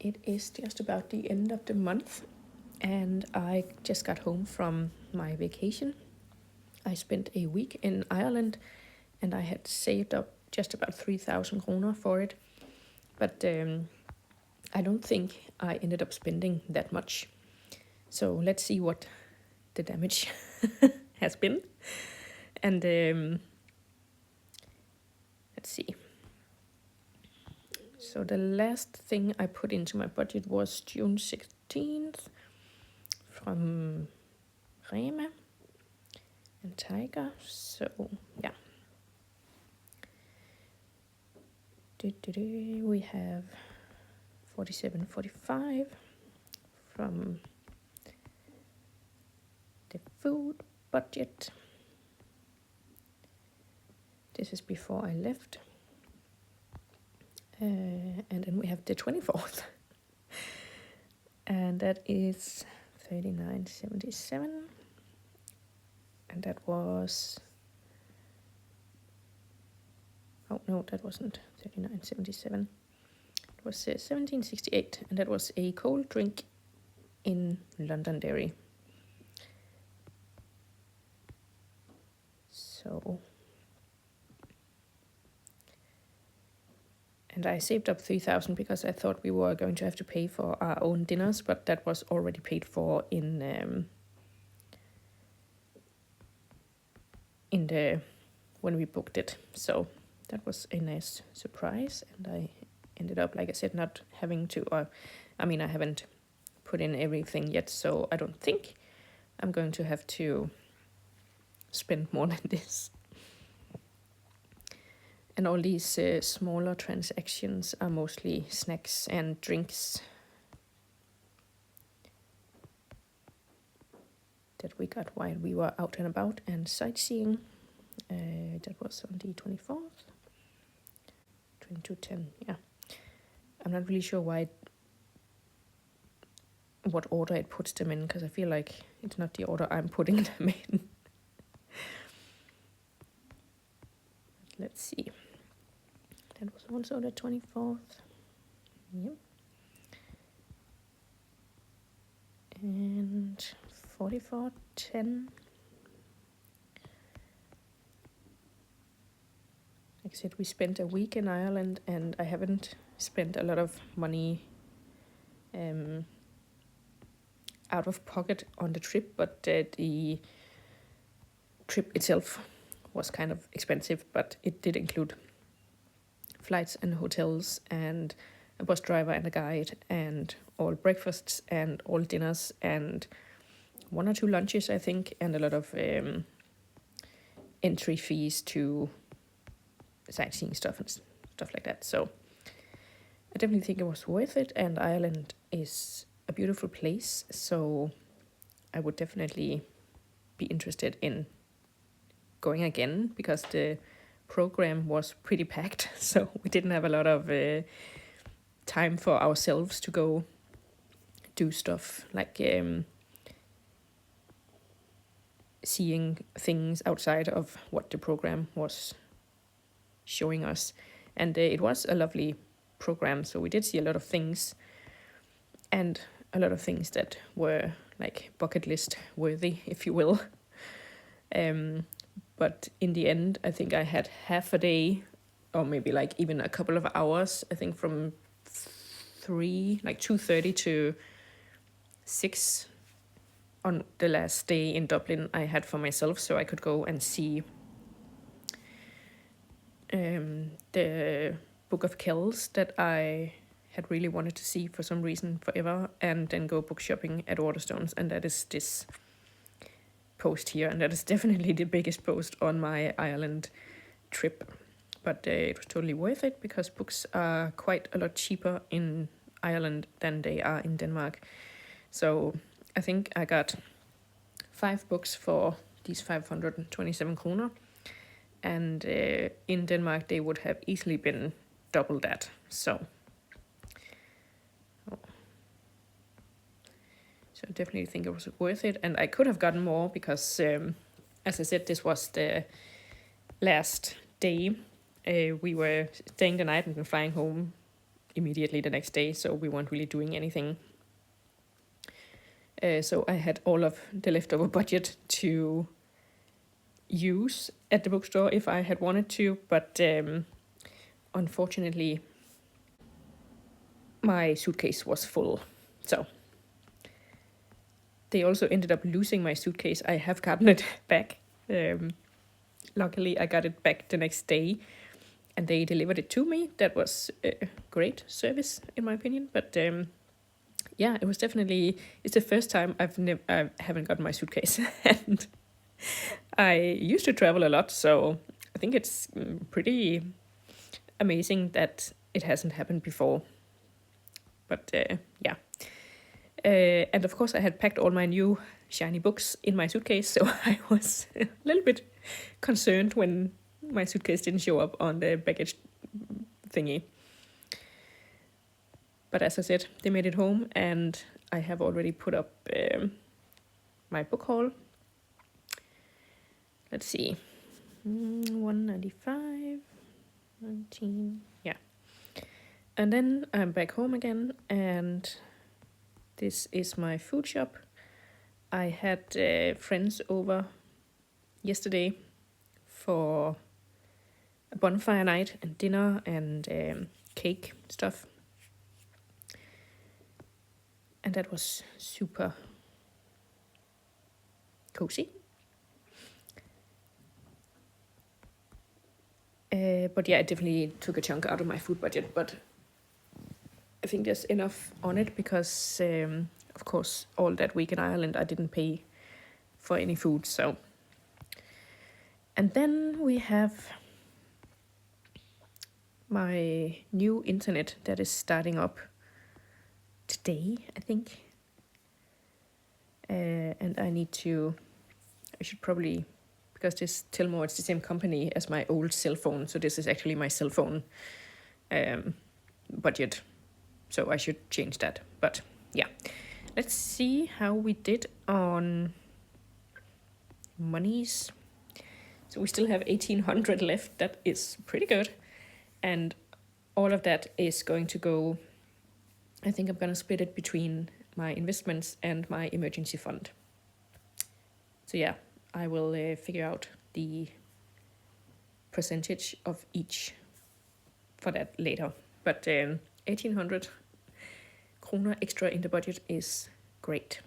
It is just about the end of the month, and I just got home from my vacation. I spent a week in Ireland, and I had saved up just about 3,000 kroner for it. But I don't think I ended up spending that much. So let's see what the damage has been. And let's see. So the last thing I put into my budget was June 16th from Rema and Tiger. So yeah. We have 47.45 from the food budget. This is before I left. And then we have the 24th. And that is 39.77. And that was... Oh, no, that wasn't 39.77. It was 17.68. And that was a cold drink in Londonderry. So... And I saved up 3,000 because I thought we were going to have to pay for our own dinners, but that was already paid for in the when we booked it. So that was a nice surprise, and I ended up, like I said, not having to. I haven't put in everything yet, so I don't think I'm going to have to spend more than this. And all these smaller transactions are mostly snacks and drinks that we got while we were out and about and sightseeing. That was on the 24th. 22.10, yeah. I'm not really sure what order it puts them in, because I feel like it's not the order I'm putting them in. Let's see. That was also the 24th. Yep. And 44.10. Like I said, we spent a week in Ireland, and I haven't spent a lot of money out of pocket on the trip, but the trip itself was kind of expensive, but it did include flights and hotels and a bus driver and a guide and all breakfasts and all dinners and 1 or 2 lunches, I think, and a lot of entry fees to sightseeing stuff and stuff like that. So I definitely think it was worth it, and Ireland is a beautiful place, so I would definitely be interested in going again, because the program was pretty packed, so we didn't have a lot of time for ourselves to go do stuff like seeing things outside of what the program was showing us. And it was a lovely program, so we did see a lot of things, and a lot of things that were like bucket list worthy, if you will. But in the end, I think I had half a day, or maybe like even a couple of hours, I think from 2:30 to 6 on the last day in Dublin I had for myself, so I could go and see the Book of Kells that I had really wanted to see for some reason forever, and then go book shopping at Waterstones, and that is this post here, and that is definitely the biggest post on my Ireland trip. But it was totally worth it, because books are quite a lot cheaper in Ireland than they are in Denmark. So I think I got 5 books for these 527 kroner. And in Denmark, they would have easily been double that. So I definitely think it was worth it. And I could have gotten more, because, as I said, this was the last day. We were staying the night and then flying home immediately the next day, so we weren't really doing anything. So I had all of the leftover budget to use at the bookstore if I had wanted to, but unfortunately my suitcase was full. So they also ended up losing my suitcase. I have gotten it back. Luckily, I got it back the next day, and they delivered it to me. That was a great service, in my opinion. But yeah, it was definitely, it's the first time I haven't gotten my suitcase. And I used to travel a lot, so I think it's pretty amazing that it hasn't happened before. But yeah. And of course, I had packed all my new shiny books in my suitcase, so I was a little bit concerned when my suitcase didn't show up on the baggage thingy. But as I said, they made it home, and I have already put up my book haul. Let's see, 195, 19, yeah. And then I'm back home again, and this is my food shop. I had friends over yesterday for a bonfire night and dinner and cake stuff. And that was super cozy. But yeah, it definitely took a chunk out of my food budget, but I think there's enough on it because, of course, all that week in Ireland, I didn't pay for any food, so. And then we have my new internet that is starting up today, I think. And I should probably, because this Telmore, it's the same company as my old cell phone, so this is actually my cell phone budget. So I should change that. But yeah, let's see how we did on monies. So we still have 1,800 left. That is pretty good. And all of that is going to go, I think I'm going to split it between my investments and my emergency fund. So yeah, I will figure out the percentage of each for that later. But 1,800 kroner extra in the budget is great.